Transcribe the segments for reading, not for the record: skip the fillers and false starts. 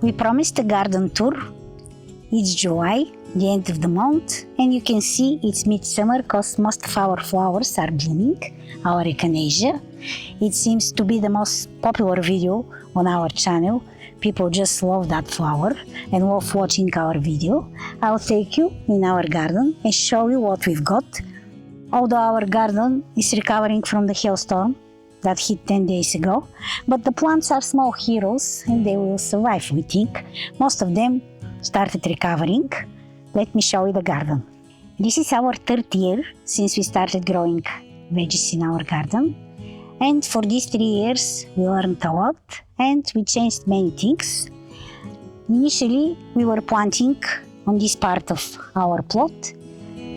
We promised a garden tour. It's July, the end of the month, and you can see it's midsummer because most of our flowers are blooming, our Echinacea. It seems to be the most popular video on our channel. People just love that flower and love watching our video. I'll take you in our garden and show you what we've got. Although our garden is recovering from the hailstorm that hit 10 days ago, but the plants are small heroes and they will survive, we think. Most of them started recovering. Let me show you the garden. This is our third year since we started growing veggies in our garden. And for these 3 years, we learned a lot and we changed many things. Initially, we were planting on this part of our plot,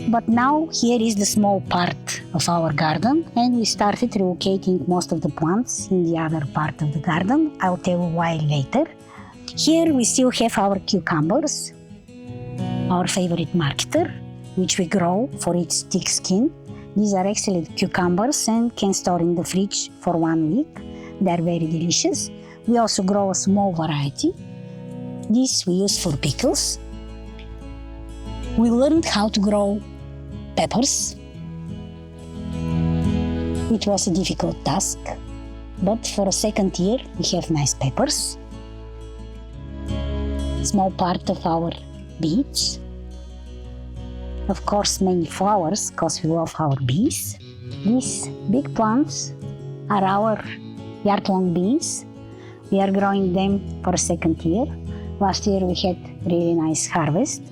but now here is the small part of our garden and we started relocating most of the plants in the other part of the garden. I'll tell you why later. Here we still have our cucumbers, our favorite marketer, which we grow for its thick skin. These are excellent cucumbers and can store in the fridge for 1 week. They are very delicious. We also grow a small variety. This we use for pickles. We learned how to grow peppers. It was a difficult task, but for a second year we have nice peppers. Small part of our beets. Of course, many flowers because we love our bees. These big plants are our Yardlong beans. We are growing them for a second year. Last year we had really nice harvest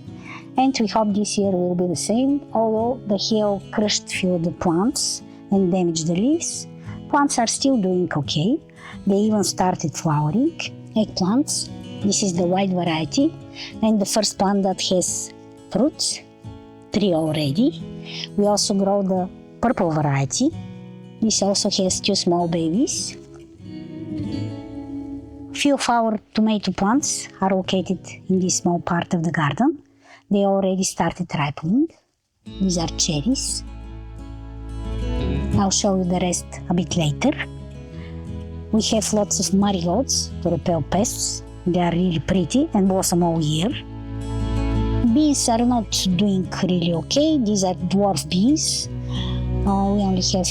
and we hope this year will be the same, although the hail crushed few of the plants and damaged the leaves. Plants are still doing okay. They even started flowering. Eggplants. This is the white variety and the first plant that has fruits, 3 already. We also grow the purple variety. This also has 2 small babies. Few of our tomato plants are located in this small part of the garden. They already started ripening. These are cherries. I'll show you the rest a bit later. We have lots of marigolds to repel pests. They are really pretty and blossom all year. Beans are not doing really okay. These are dwarf beans. We only have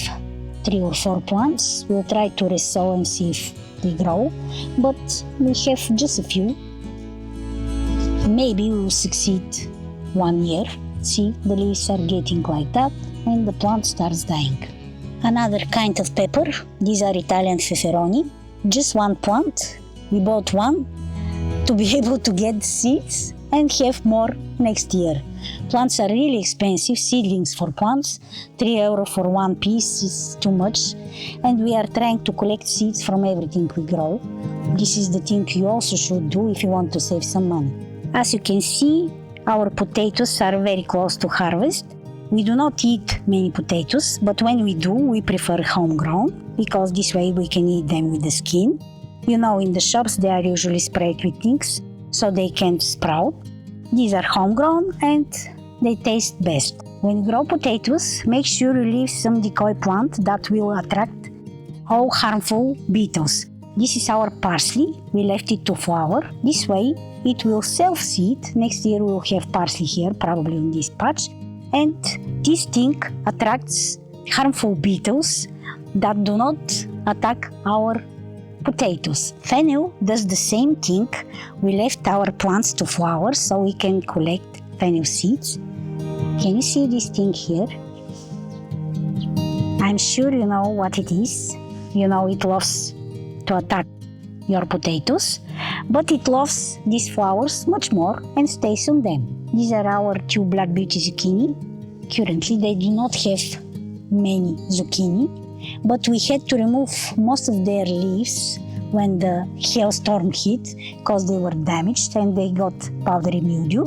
3 or 4 plants. We'll try to resow and see if they grow, but we have just a few. Maybe we will succeed 1 year. See, the leaves are getting like that and the plant starts dying. Another kind of pepper. These are Italian Feferoni. Just 1 plant. We bought 1 to be able to get seeds and have more next year. Plants are really expensive, seedlings for plants. €3 for 1 piece is too much. And we are trying to collect seeds from everything we grow. This is the thing you also should do if you want to save some money. As you can see, our potatoes are very close to harvest. We do not eat many potatoes, but when we do, we prefer homegrown because this way we can eat them with the skin. You know, in the shops they are usually sprayed with things so they can't sprout. These are homegrown and they taste best. When you grow potatoes, make sure you leave some decoy plant that will attract all harmful beetles. This is our parsley. We left it to flower. This way it will self-seed. Next year we will have parsley here, probably on this patch. And this thing attracts harmful beetles that do not attack our potatoes. Fennel does the same thing. We left our plants to flower so we can collect fennel seeds. Can you see this thing here? I'm sure you know what it is. You know it loves to attack your potatoes, but it loves these flowers much more and stays on them. These are our 2 black beauty zucchini. Currently they do not have many zucchini, but we had to remove most of their leaves when the hailstorm hit because they were damaged and they got powdery mildew.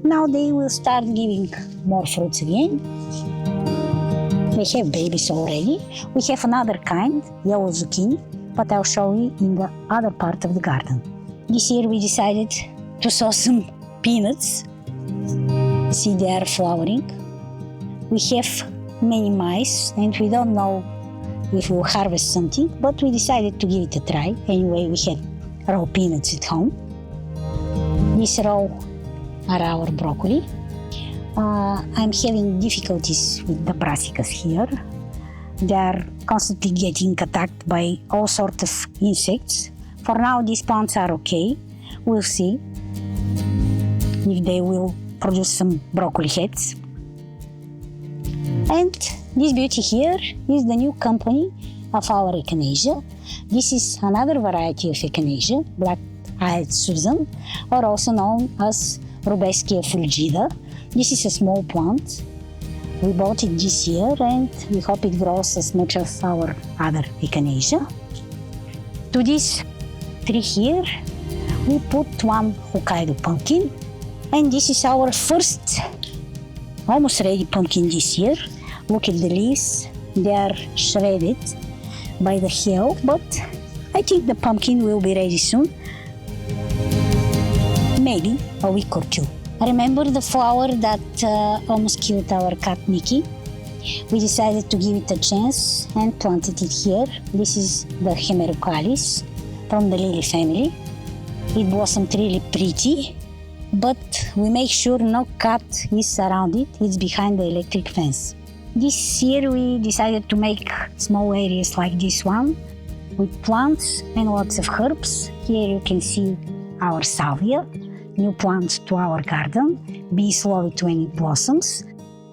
Now they will start giving more fruits again. They have babies already. We have another kind, yellow zucchini, but I'll show you in the other part of the garden. This year we decided to sow some peanuts. See, they are flowering. We have many mice and we don't know if we'll harvest something, but we decided to give it a try. Anyway, we had raw peanuts at home. This row are our broccoli. I'm having difficulties with the brassicas here. They are constantly getting attacked by all sorts of insects. For now, these plants are okay. We'll see if they will produce some broccoli heads. And this beauty here is the new company of our Echinacea. This is another variety of Echinacea, black-eyed Susan, or also known as Rubeschia fulgida. This is a small plant. We bought it this year and we hope it grows as much as our other Echinacea. To this tree here, we put one Hokkaido pumpkin, and this is our first almost ready pumpkin this year. Look at the leaves, they are shredded by the hail, but I think the pumpkin will be ready soon, maybe a week or two. Remember the flower that almost killed our cat Mickey? We decided to give it a chance and planted it here. This is the Hemerocallis from the lily family. It blossomed really pretty, but we make sure no cat is around it. It's behind the electric fence. This year we decided to make small areas like this one with plants and lots of herbs. Here you can see our Salvia, new plant to our garden. Bees love it when it blossoms.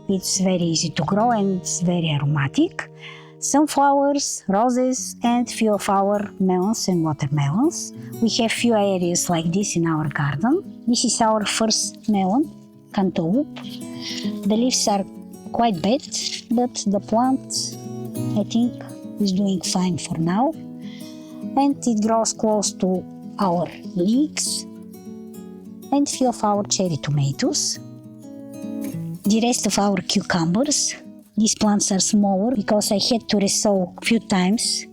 It's very easy to grow and it's very aromatic. Sunflowers, roses, and few of our melons and watermelons. We have few areas like this in our garden. This is our first melon, cantaloupe. The leaves are quite bad, but the plant, I think, is doing fine for now. And it grows close to our leeks and few of our cherry tomatoes. The rest of our cucumbers. These plants are smaller because I had to resow a few times.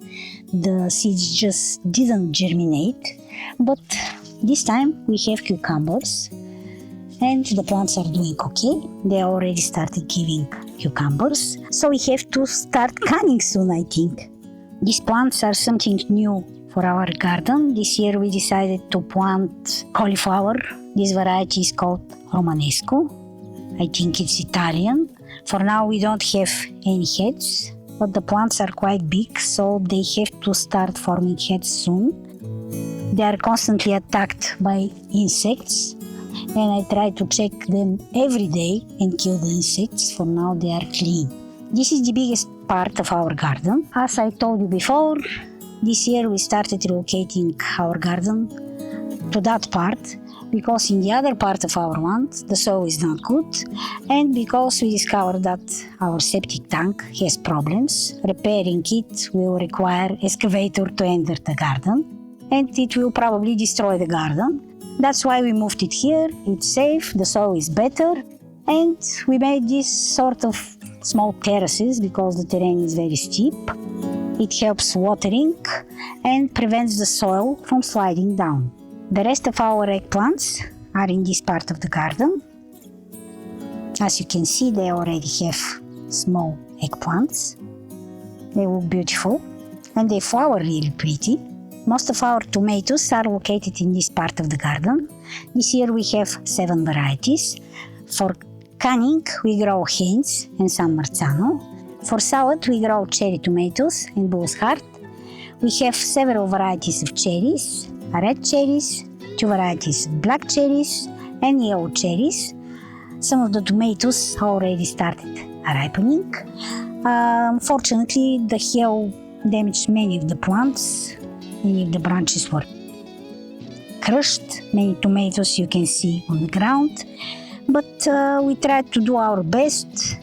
The seeds just didn't germinate, but this time we have cucumbers and the plants are doing okay. They already started giving cucumbers, so we have to start canning soon, I think. These plants are something new for our garden. This year we decided to plant cauliflower. This variety is called Romanesco. I think it's Italian. For now we don't have any heads, but the plants are quite big, so they have to start forming heads soon. They are constantly attacked by insects, and I try to check them every day and kill the insects. For now they are clean. This is the biggest part of our garden. As I told you before, this year we started relocating our garden to that part, because in the other part of our land the soil is not good, and because we discovered that our septic tank has problems. Repairing it will require excavator to enter the garden, and it will probably destroy the garden. That's why we moved it here. It's safe, the soil is better, and we made this sort of small terraces because the terrain is very steep. It helps watering and prevents the soil from sliding down. The rest of our eggplants are in this part of the garden. As you can see, they already have small eggplants. They look beautiful and they flower really pretty. Most of our tomatoes are located in this part of the garden. This year we have 7 varieties. For canning we grow Heinz and San Marzano. For salad we grow cherry tomatoes and bull's heart. We have several varieties of cherries. Red cherries, 2 varieties of black cherries and yellow cherries. Some of the tomatoes already started ripening. Unfortunately, the hail damaged many of the plants. Many of the branches were crushed. Many tomatoes you can see on the ground. But we tried to do our best,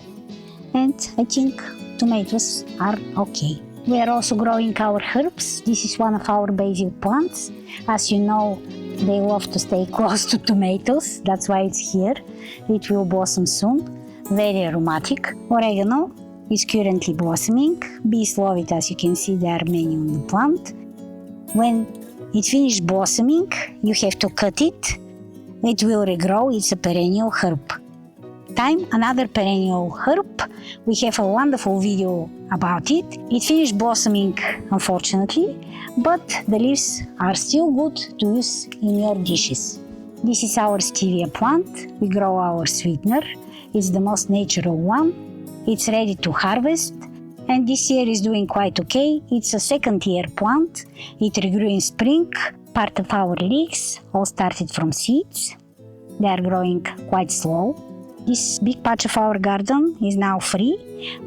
and I think tomatoes are okay. We are also growing our herbs. This is one of our basil plants. As you know, they love to stay close to tomatoes. That's why it's here. It will blossom soon. Very aromatic. Oregano is currently blossoming. Bees love it. As you can see, there are many on the plant. When it finishes blossoming, you have to cut it. It will regrow. It's a perennial herb. Thyme, another perennial herb. We have a wonderful video about it. It finished blossoming, unfortunately, but the leaves are still good to use in your dishes. This is our Stevia plant. We grow our sweetener. It's the most natural one. It's ready to harvest. And this year is doing quite okay. It's a second year plant. It regrew in spring. Part of our leeks all started from seeds. They are growing quite slow. This big patch of our garden is now free,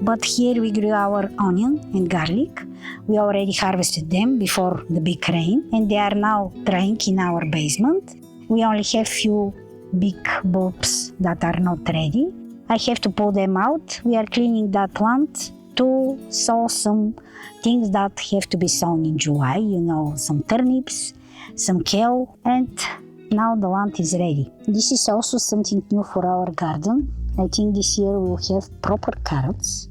but here we grew our onion and garlic. We already harvested them before the big rain, and they are now drying in our basement. We only have few big bulbs that are not ready. I have to pull them out. We are cleaning that plant to sow some things that have to be sown in July, some turnips, some kale, and now the land is ready. This is also something new for our garden. I think this year we'll have proper carrots.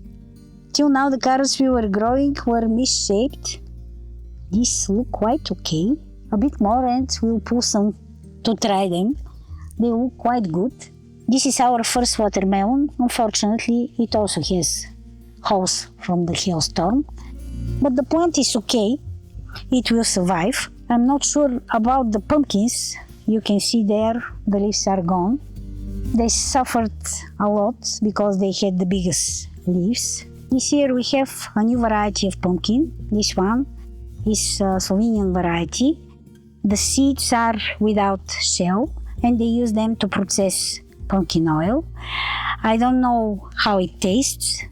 Till now the carrots we were growing were misshaped. These look quite okay. A bit more and we'll pull some to try them. They look quite good. This is our first watermelon. Unfortunately, it also has holes from the hailstorm. But the plant is okay. It will survive. I'm not sure about the pumpkins. You can see there the leaves are gone. They suffered a lot because they had the biggest leaves. This year we have a new variety of pumpkin. This one is a Slovenian variety. The seeds are without shell and they use them to process pumpkin oil. I don't know how it tastes.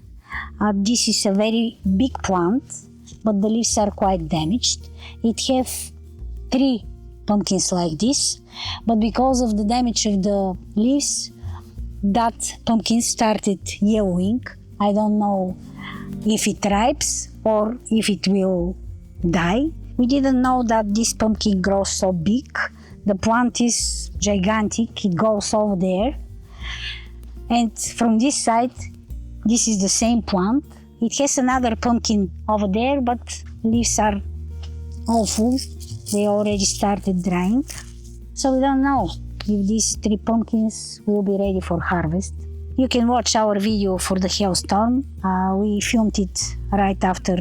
This is a very big plant, but the leaves are quite damaged. It has 3 pumpkins like this, but because of the damage of the leaves, that pumpkin started yellowing. I don't know if it ripes or if it will die. We didn't know that this pumpkin grows so big. The plant is gigantic, it goes over there. And from this side, this is the same plant. It has another pumpkin over there, but leaves are all full. They already started drying. So we don't know if these 3 pumpkins will be ready for harvest. You can watch our video for the hailstorm. We filmed it right after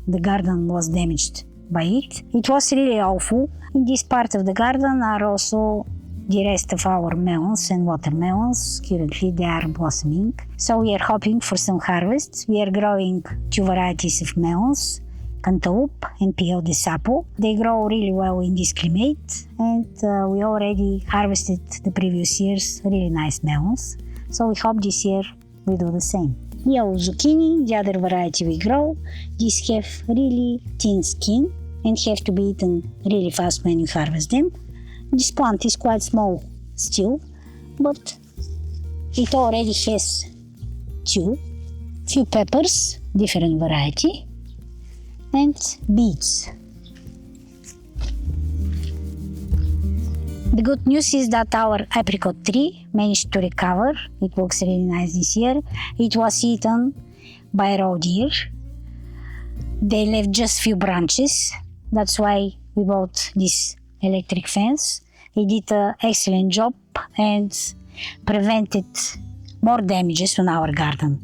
the garden was damaged by it. It was really awful. In this part of the garden are also the rest of our melons and watermelons. Currently they are blossoming. So we are hoping for some harvest. We are growing 2 varieties of melons, Cantaloupe and Pio de Sapo. They grow really well in this climate, and we already harvested the previous year's really nice melons. So we hope this year we do the same. Yellow zucchini, the other variety we grow. These have really thin skin and have to be eaten really fast when you harvest them. This plant is quite small still, but it already has 2. Few peppers, different variety, and beets. The good news is that our apricot tree managed to recover. It looks really nice this year. It was eaten by a roe deer. They left just few branches. That's why we bought this electric fence. It did an excellent job and prevented more damages on our garden.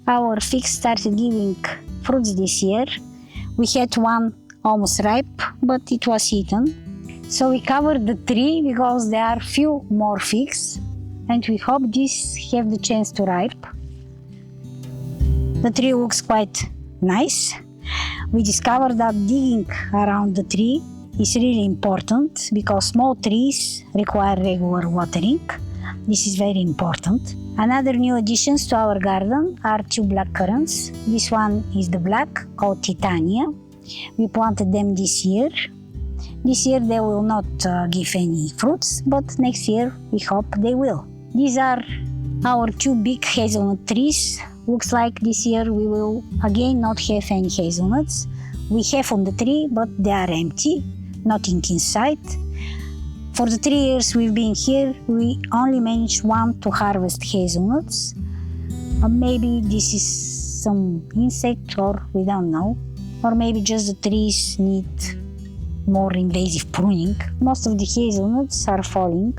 Our figs started giving fruits this year. We had one almost ripe, but it was eaten. So we covered the tree because there are few more figs, and we hope these have the chance to ripe. The tree looks quite nice. We discovered that digging around the tree is really important because small trees require regular watering. This is very important. Another new additions to our garden are 2 black currants. This one is the black, called Titania. We planted them this year. This year they will not give any fruits, but next year we hope they will. These are our 2 big hazelnut trees. Looks like this year we will again not have any hazelnuts. We have on the tree, but they are empty, nothing inside. For the 3 years we've been here, we only managed to harvest hazelnuts. Maybe this is some insect, or we don't know. Or maybe just the trees need more invasive pruning. Most of the hazelnuts are falling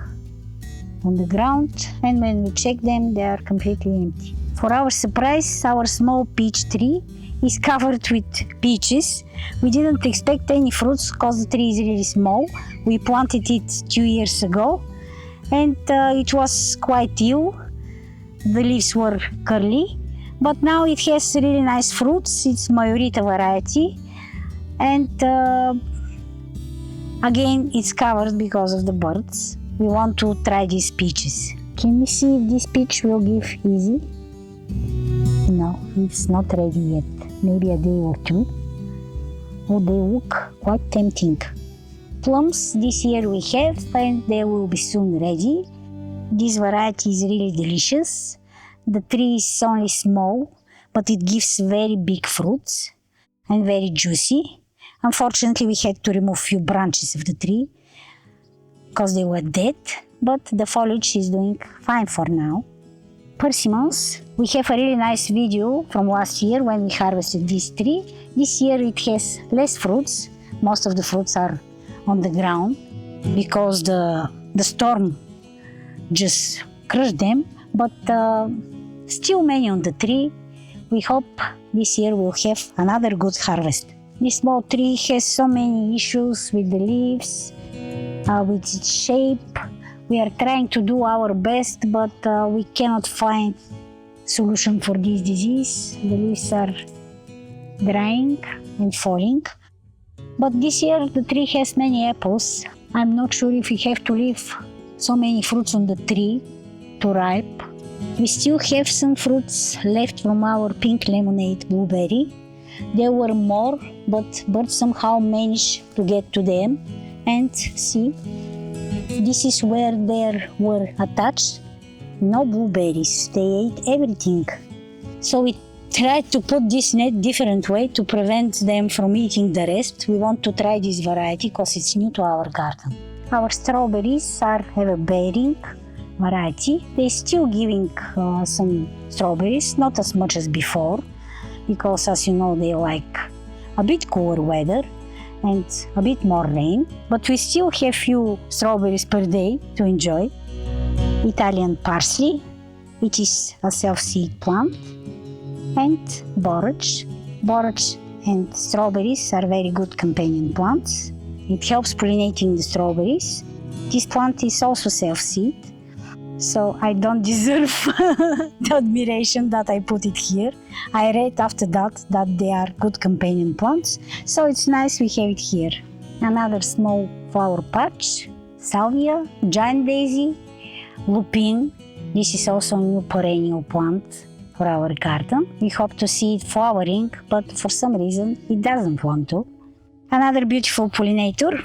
on the ground, and when we check them, they are completely empty. For our surprise, our small peach tree is covered with peaches. We didn't expect any fruits because the tree is really small. We planted it 2 years ago, and it was quite ill. The leaves were curly, but now it has really nice fruits. It's Majorita variety, and again it's covered because of the birds. We want to try these peaches. Can we see if this peach will give easy? No, it's not ready yet. Maybe a day or two. Oh, they look quite tempting. Plums this year we have, and they will be soon ready. This variety is really delicious. The tree is only small, but it gives very big fruits and very juicy. Unfortunately, we had to remove few branches of the tree because they were dead, but the foliage is doing fine for now. Persimmons, we have a really nice video from last year when we harvested this tree. This year it has less fruits. Most of the fruits are on the ground because the storm just crushed them, but still many on the tree. We hope this year we'll have another good harvest. This small tree has so many issues with the leaves, with its shape. We are trying to do our best, but we cannot find solution for this disease. The leaves are drying and falling. But this year the tree has many apples. I'm not sure if we have to leave so many fruits on the tree to ripe. We still have some fruits left from our pink lemonade blueberry. There were more, but birds somehow managed to get to them. And see, this is where they were attached. No blueberries, they ate everything. So we tried to put this net different way to prevent them from eating the rest. We want to try this variety because it's new to our garden. Our strawberries have a bearing variety. They're still giving some strawberries, not as much as before, because as you know they like a bit cooler weather and a bit more rain, but we still have few strawberries per day to enjoy. Italian parsley, which is a self-seed plant, and borage. Borage and strawberries are very good companion plants. It helps pollinating the strawberries. This plant is also self-seed, so I don't deserve the admiration that I put it here. I read after that they are good companion plants, so it's nice we have it here. Another small flower patch, Salvia, giant daisy, lupin. This is also a new perennial plant for our garden. We hope to see it flowering, but for some reason it doesn't want to. Another beautiful pollinator,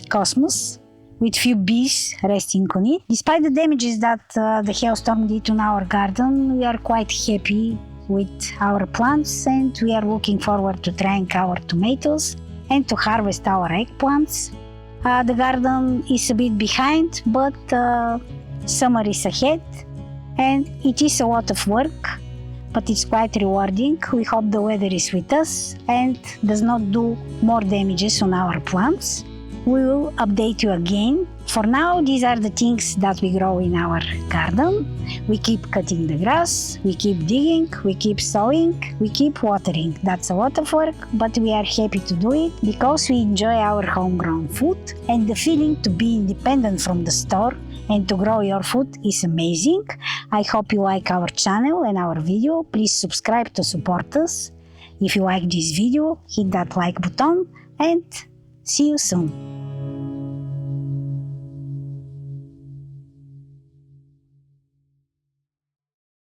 cosmos, with few bees resting on it. Despite the damages that the hailstorm did on our garden, we are quite happy with our plants, and we are looking forward to trying our tomatoes and to harvest our eggplants. The garden is a bit behind, but summer is ahead, and it is a lot of work, but it's quite rewarding. We hope the weather is with us and does not do more damages on our plants. We will update you again. For now, these are the things that we grow in our garden. We keep cutting the grass, we keep digging, we keep sowing, we keep watering. That's a lot of work, but we are happy to do it because we enjoy our homegrown food, and the feeling to be independent from the store and to grow your food is amazing. I hope you like our channel and our video. Please subscribe to support us. If you like this video, hit that like button, and see you soon.